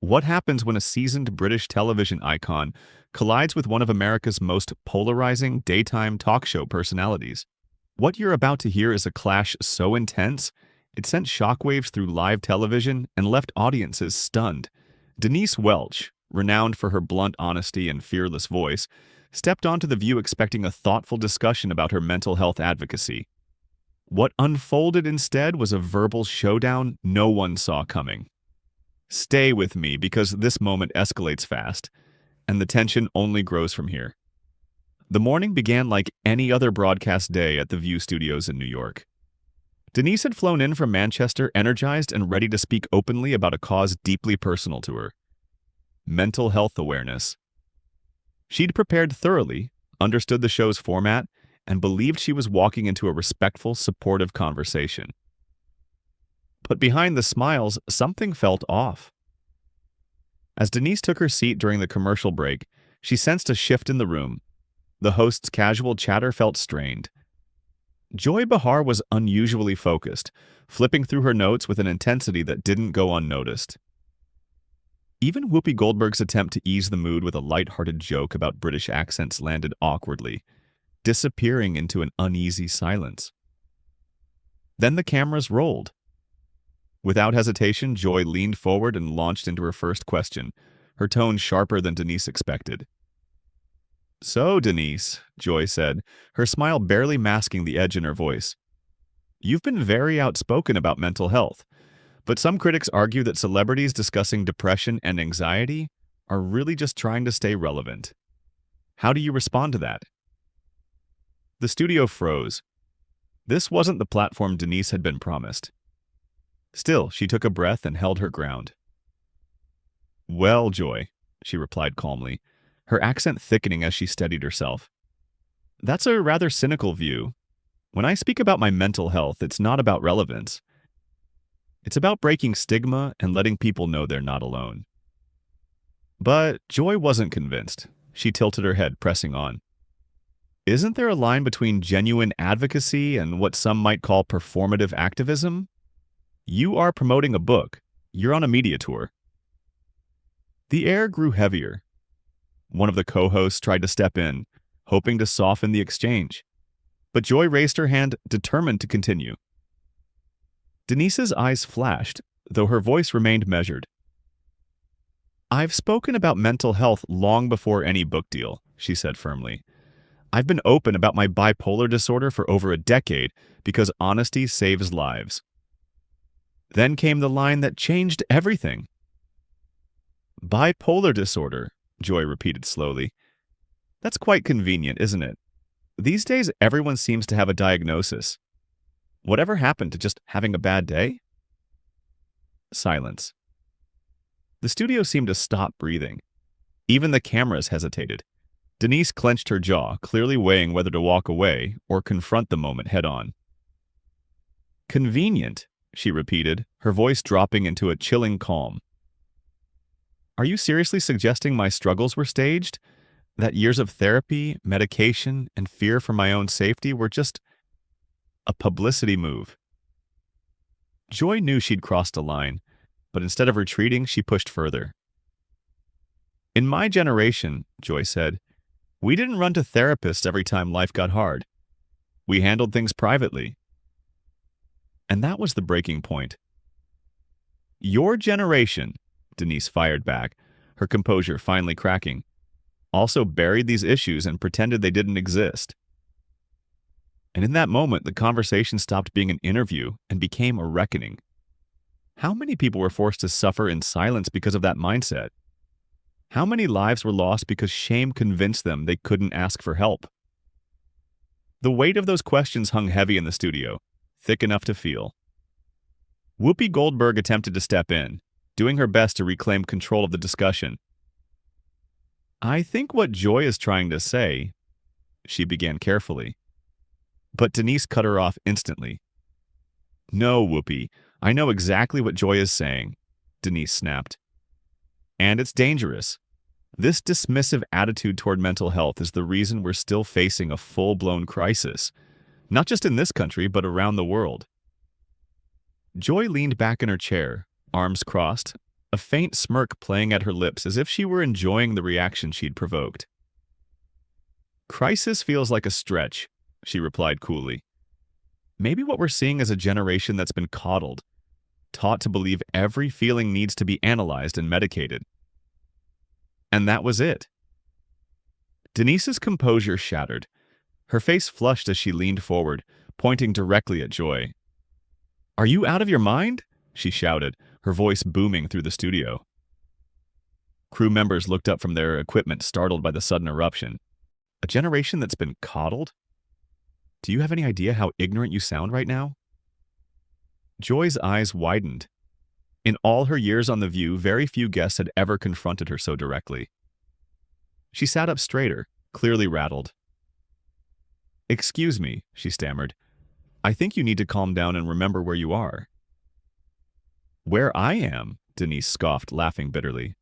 What happens when a seasoned British television icon collides with one of America's most polarizing daytime talk show personalities? What you're about to hear is a clash so intense, it sent shockwaves through live television and left audiences stunned. Denise Welch, renowned for her blunt honesty and fearless voice, stepped onto The View expecting a thoughtful discussion about her mental health advocacy. What unfolded instead was a verbal showdown no one saw coming. Stay with me because this moment escalates fast, and the tension only grows from here. The morning began like any other broadcast day at the View studios in New York. Denise had flown in from Manchester energized and ready to speak openly about a cause deeply personal to her: mental health awareness. She'd prepared thoroughly, understood the show's format, and believed she was walking into a respectful, supportive conversation. But behind the smiles, something felt off. As Denise took her seat during the commercial break, she sensed a shift in the room. The host's casual chatter felt strained. Joy Behar was unusually focused, flipping through her notes with an intensity that didn't go unnoticed. Even Whoopi Goldberg's attempt to ease the mood with a light-hearted joke about British accents landed awkwardly, disappearing into an uneasy silence. Then the cameras rolled. Without hesitation, Joy leaned forward and launched into her first question, her tone sharper than Denise expected. "So, Denise," Joy said, her smile barely masking the edge in her voice, "you've been very outspoken about mental health, but some critics argue that celebrities discussing depression and anxiety are really just trying to stay relevant. How do you respond to that?" The studio froze. This wasn't the platform Denise had been promised. Still, she took a breath and held her ground. "Well, Joy," she replied calmly, her accent thickening as she steadied herself, "that's a rather cynical view. When I speak about my mental health, it's not about relevance. It's about breaking stigma and letting people know they're not alone." But Joy wasn't convinced. She tilted her head, pressing on. "Isn't there a line between genuine advocacy and what some might call performative activism? You are promoting a book. You're on a media tour." The air grew heavier. One of the co-hosts tried to step in, hoping to soften the exchange. But Joy raised her hand, determined to continue. Denise's eyes flashed, though her voice remained measured. "I've spoken about mental health long before any book deal," she said firmly. "I've been open about my bipolar disorder for over a decade because honesty saves lives." Then came the line that changed everything. "Bipolar disorder," Joy repeated slowly. "That's quite convenient, isn't it? These days, everyone seems to have a diagnosis. Whatever happened to just having a bad day?" Silence. The studio seemed to stop breathing. Even the cameras hesitated. Denise clenched her jaw, clearly weighing whether to walk away or confront the moment head-on. "Convenient," she repeated, her voice dropping into a chilling calm. "Are you seriously suggesting my struggles were staged? That years of therapy, medication, and fear for my own safety were just a publicity move?" Joy knew she'd crossed a line, but instead of retreating, she pushed further. "In my generation," Joy said, "we didn't run to therapists every time life got hard. We handled things privately." And that was the breaking point. "Your generation," Denise fired back, her composure finally cracking, "also buried these issues and pretended they didn't exist." And in that moment, the conversation stopped being an interview and became a reckoning. How many people were forced to suffer in silence because of that mindset? How many lives were lost because shame convinced them they couldn't ask for help? The weight of those questions hung heavy in the studio, thick enough to feel. Whoopi Goldberg attempted to step in, doing her best to reclaim control of the discussion. "I think what Joy is trying to say," she began carefully. But Denise cut her off instantly. "No, Whoopi, I know exactly what Joy is saying," Denise snapped. "And it's dangerous. This dismissive attitude toward mental health is the reason we're still facing a full-blown crisis, not just in this country, but around the world." Joy leaned back in her chair, arms crossed, a faint smirk playing at her lips as if she were enjoying the reaction she'd provoked. "Crisis feels like a stretch," she replied coolly. "Maybe what we're seeing is a generation that's been coddled, taught to believe every feeling needs to be analyzed and medicated." And that was it. Denise's composure shattered. Her face flushed as she leaned forward, pointing directly at Joy. "Are you out of your mind?" she shouted, her voice booming through the studio. Crew members looked up from their equipment, startled by the sudden eruption. "A generation that's been coddled? Do you have any idea how ignorant you sound right now?" Joy's eyes widened. In all her years on The View, very few guests had ever confronted her so directly. She sat up straighter, clearly rattled. "Excuse me," she stammered. "I think you need to calm down and remember where you are." "Where I am?" Denise scoffed, laughing bitterly.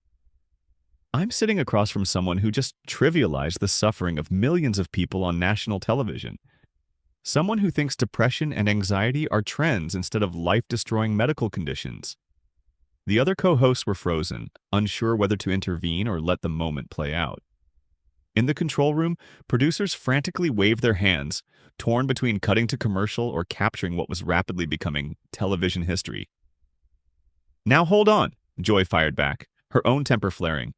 "I'm sitting across from someone who just trivialized the suffering of millions of people on national television. Someone who thinks depression and anxiety are trends instead of life-destroying medical conditions." The other co-hosts were frozen, unsure whether to intervene or let the moment play out. In the control room, producers frantically waved their hands, torn between cutting to commercial or capturing what was rapidly becoming television history. "Now hold on," Joy fired back, her own temper flaring.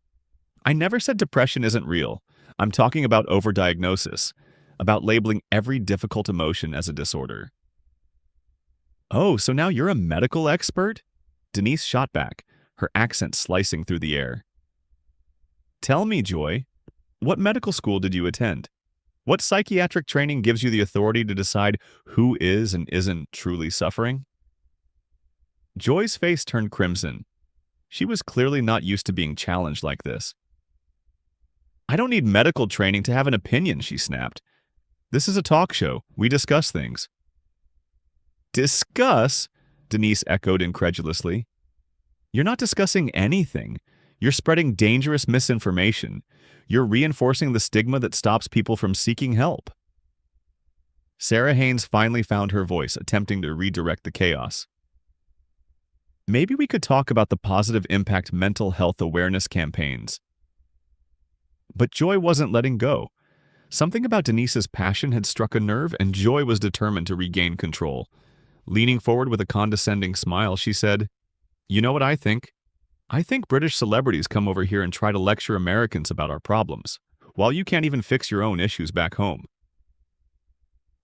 "I never said depression isn't real. I'm talking about overdiagnosis, about labeling every difficult emotion as a disorder." "Oh, so now you're a medical expert?" Denise shot back, her accent slicing through the air. "Tell me, Joy, what medical school did you attend? What psychiatric training gives you the authority to decide who is and isn't truly suffering?" Joy's face turned crimson. She was clearly not used to being challenged like this. "I don't need medical training to have an opinion," she snapped. "This is a talk show. We discuss things." "Discuss?" Denise echoed incredulously. "You're not discussing anything. You're spreading dangerous misinformation. You're reinforcing the stigma that stops people from seeking help." Sarah Haynes finally found her voice, attempting to redirect the chaos. "Maybe we could talk about the positive impact mental health awareness campaigns." But Joy wasn't letting go. Something about Denise's passion had struck a nerve, and Joy was determined to regain control. Leaning forward with a condescending smile, she said, "You know what I think? I think British celebrities come over here and try to lecture Americans about our problems, while you can't even fix your own issues back home."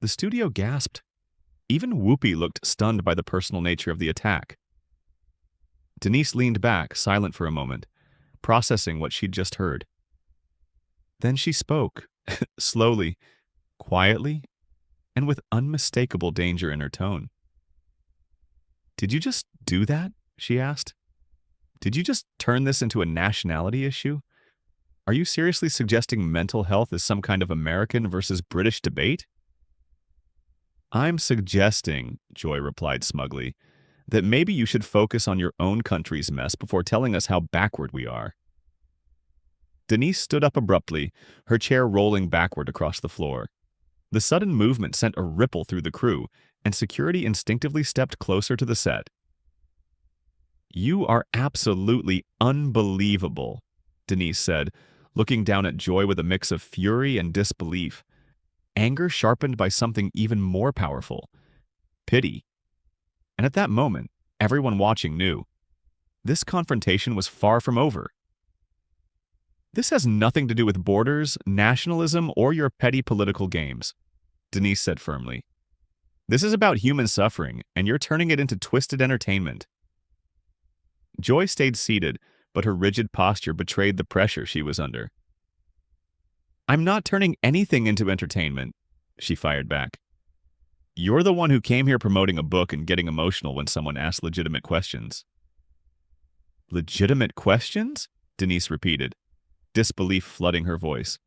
The studio gasped. Even Whoopi looked stunned by the personal nature of the attack. Denise leaned back, silent for a moment, processing what she'd just heard. Then she spoke, slowly, quietly, and with unmistakable danger in her tone. "Did you just do that?" she asked. "Did you just turn this into a nationality issue? Are you seriously suggesting mental health is some kind of American versus British debate?" "I'm suggesting," Joy replied smugly, "that maybe you should focus on your own country's mess before telling us how backward we are." Denise stood up abruptly, her chair rolling backward across the floor. The sudden movement sent a ripple through the crew, and security instinctively stepped closer to the set. "You are absolutely unbelievable," Denise said, looking down at Joy with a mix of fury and disbelief. Anger sharpened by something even more powerful: pity. And at that moment, everyone watching knew this confrontation was far from over. "This has nothing to do with borders, nationalism, or your petty political games," Denise said firmly. "This is about human suffering, and you're turning it into twisted entertainment." Joy stayed seated, but her rigid posture betrayed the pressure she was under. "I'm not turning anything into entertainment," she fired back. "You're the one who came here promoting a book and getting emotional when someone asked legitimate questions." "Legitimate questions?" Denise repeated, disbelief flooding her voice.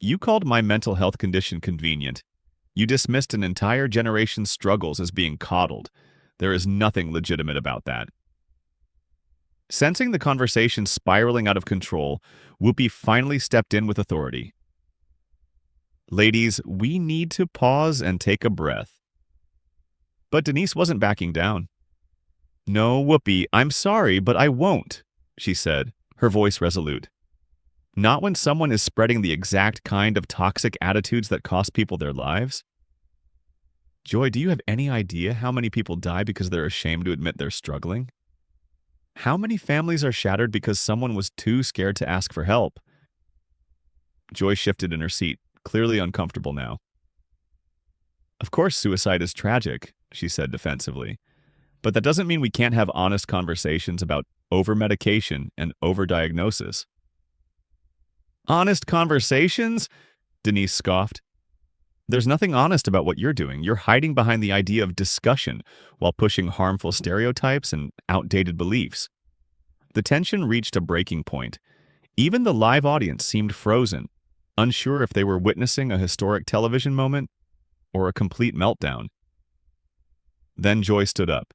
"You called my mental health condition convenient. You dismissed an entire generation's struggles as being coddled. There is nothing legitimate about that." Sensing the conversation spiraling out of control, Whoopi finally stepped in with authority. "Ladies, we need to pause and take a breath." But Denise wasn't backing down. No, Whoopi, I'm sorry, but I won't, she said, her voice resolute. Not when someone is spreading the exact kind of toxic attitudes that cost people their lives. Joy, do you have any idea how many people die because they're ashamed to admit they're struggling? How many families are shattered because someone was too scared to ask for help? Joy shifted in her seat, clearly uncomfortable now. Of course, suicide is tragic, she said defensively. But that doesn't mean we can't have honest conversations about over-medication and over-diagnosis. Honest conversations? Denise scoffed. There's nothing honest about what you're doing. You're hiding behind the idea of discussion while pushing harmful stereotypes and outdated beliefs. The tension reached a breaking point. Even the live audience seemed frozen, unsure if they were witnessing a historic television moment or a complete meltdown. Then Joy stood up.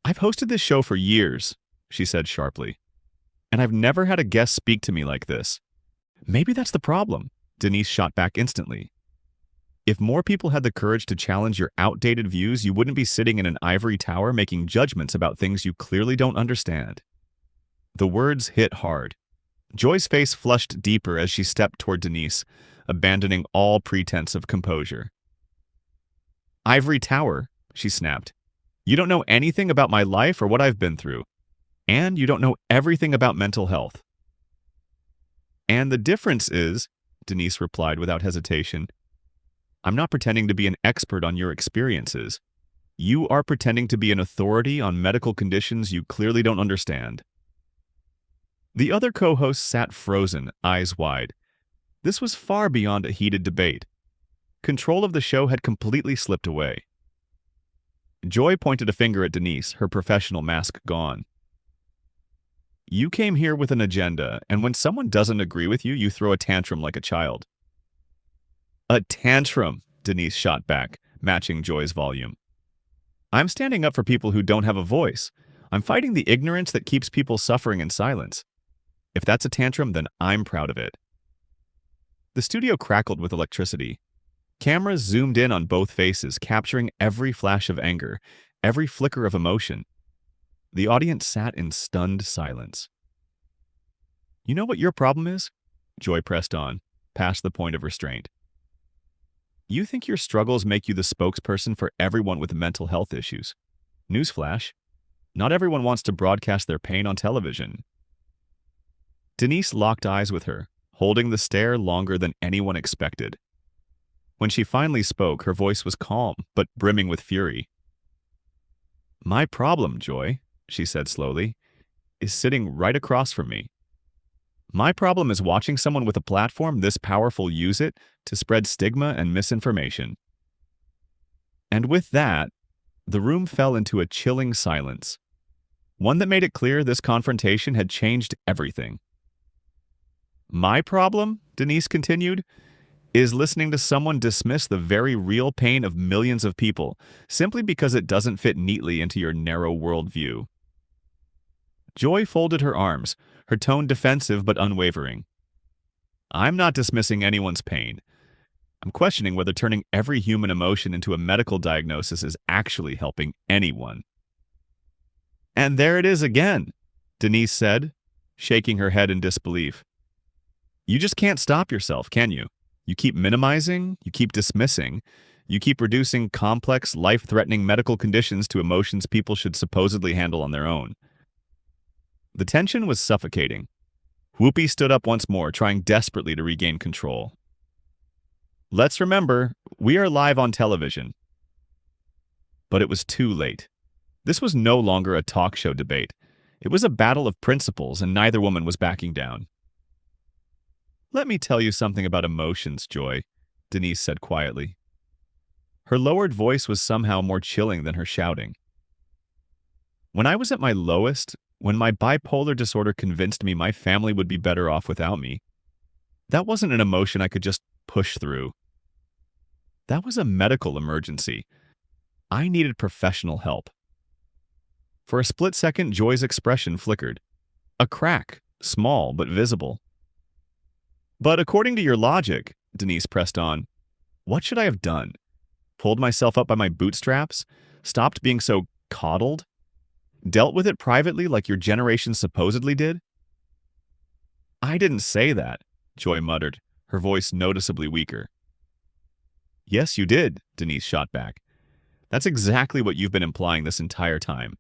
I've hosted this show for years, she said sharply, and I've never had a guest speak to me like this. Maybe that's the problem, Denise shot back instantly. If more people had the courage to challenge your outdated views, you wouldn't be sitting in an ivory tower making judgments about things you clearly don't understand. The words hit hard. Joy's face flushed deeper as she stepped toward Denise, abandoning all pretense of composure. Ivory tower, she snapped. You don't know anything about my life or what I've been through. And you don't know everything about mental health. And the difference is, Denise replied without hesitation, I'm not pretending to be an expert on your experiences. You are pretending to be an authority on medical conditions you clearly don't understand. The other co-hosts sat frozen, eyes wide. This was far beyond a heated debate. Control of the show had completely slipped away. Joy pointed a finger at Denise, her professional mask gone. You came here with an agenda, and when someone doesn't agree with you, you throw a tantrum like a child. A tantrum, Denise shot back, matching Joy's volume. I'm standing up for people who don't have a voice. I'm fighting the ignorance that keeps people suffering in silence. If that's a tantrum, then I'm proud of it. The studio crackled with electricity. Cameras zoomed in on both faces, capturing every flash of anger, every flicker of emotion. The audience sat in stunned silence. You know what your problem is? Joy pressed on, past the point of restraint. You think your struggles make you the spokesperson for everyone with mental health issues. Newsflash, not everyone wants to broadcast their pain on television. Denise locked eyes with her, holding the stare longer than anyone expected. When she finally spoke, her voice was calm, but brimming with fury. My problem, Joy, she said slowly, is sitting right across from me. My problem is watching someone with a platform this powerful use it to spread stigma and misinformation. And with that, the room fell into a chilling silence, one that made it clear this confrontation had changed everything. My problem, Denise continued, is listening to someone dismiss the very real pain of millions of people simply because it doesn't fit neatly into your narrow worldview. Joy folded her arms, her tone defensive but unwavering. I'm not dismissing anyone's pain. I'm questioning whether turning every human emotion into a medical diagnosis is actually helping anyone. And there it is again, Denise said, shaking her head in disbelief. You just can't stop yourself, can you? You keep minimizing, you keep dismissing, you keep reducing complex, life-threatening medical conditions to emotions people should supposedly handle on their own. The tension was suffocating. Whoopi stood up once more, trying desperately to regain control. Let's remember, we are live on television. But it was too late. This was no longer a talk show debate. It was a battle of principles, and neither woman was backing down. Let me tell you something about emotions, Joy, Denise said quietly. Her lowered voice was somehow more chilling than her shouting. When I was at my lowest, when my bipolar disorder convinced me my family would be better off without me, that wasn't an emotion I could just push through. That was a medical emergency. I needed professional help. For a split second, Joy's expression flickered. A crack, small but visible. But according to your logic, Denise pressed on, what should I have done? Pulled myself up by my bootstraps? Stopped being so Coddled? Dealt with it privately like your generation supposedly did? I didn't say that, Joy muttered, her voice noticeably weaker. Yes, you did, Denise shot back. That's exactly what you've been implying this entire time.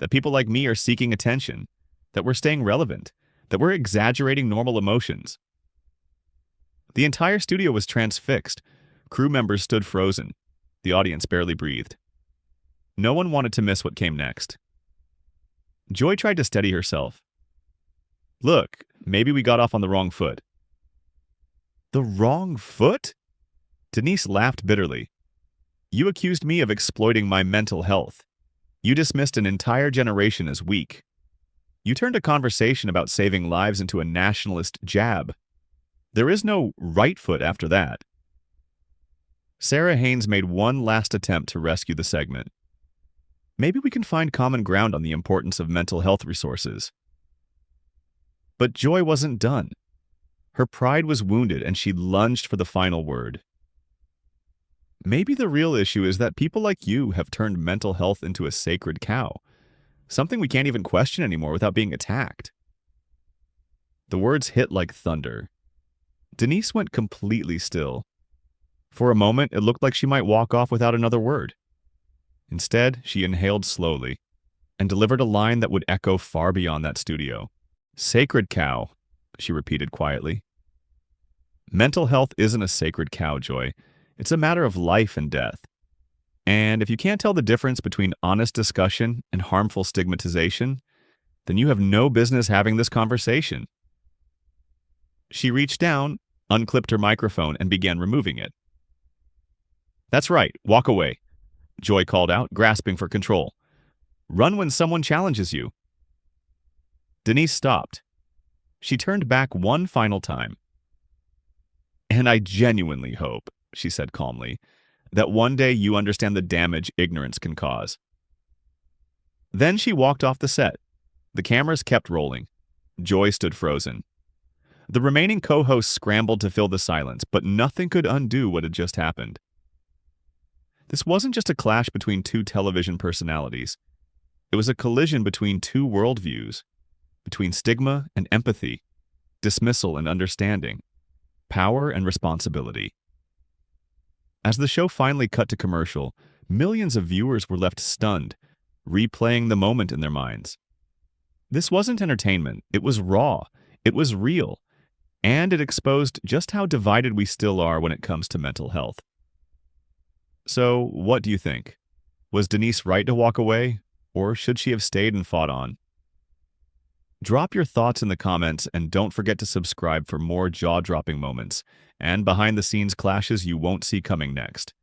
That people like me are seeking attention, that we're staying relevant, that we're exaggerating normal emotions. The entire studio was transfixed. Crew members stood frozen. The audience barely breathed. No one wanted to miss what came next. Joy tried to steady herself. Look, maybe we got off on the wrong foot. The wrong foot? Denise laughed bitterly. You accused me of exploiting my mental health. You dismissed an entire generation as weak. You turned a conversation about saving lives into a nationalist jab. There is no right foot after that. Sarah Haynes made one last attempt to rescue the segment. Maybe we can find common ground on the importance of mental health resources. But Joy wasn't done. Her pride was wounded and she lunged for the final word. Maybe the real issue is that people like you have turned mental health into a sacred cow, something we can't even question anymore without being attacked. The words hit like thunder. Denise went completely still. For a moment, it looked like she might walk off without another word. Instead, she inhaled slowly and delivered a line that would echo far beyond that studio. Sacred cow, she repeated quietly. Mental health isn't a sacred cow, Joy. It's a matter of life and death. And if you can't tell the difference between honest discussion and harmful stigmatization, then you have no business having this conversation. She reached down, unclipped her microphone, and began removing it. That's right, walk away, Joy called out, grasping for control. Run when someone challenges you. Denise stopped. She turned back one final time. And I genuinely hope, she said calmly, that one day you understand the damage ignorance can cause. Then she walked off the set. The cameras kept rolling. Joy stood frozen. The remaining co-hosts scrambled to fill the silence, but nothing could undo what had just happened. This wasn't just a clash between two television personalities. It was a collision between two worldviews, between stigma and empathy, dismissal and understanding, power and responsibility. As the show finally cut to commercial, millions of viewers were left stunned, replaying the moment in their minds. This wasn't entertainment. It was raw. It was real. And it exposed just how divided we still are when it comes to mental health. So, what do you think? Was Denise right to walk away, or should she have stayed and fought on? Drop your thoughts in the comments and don't forget to subscribe for more jaw-dropping moments and behind-the-scenes clashes you won't see coming next.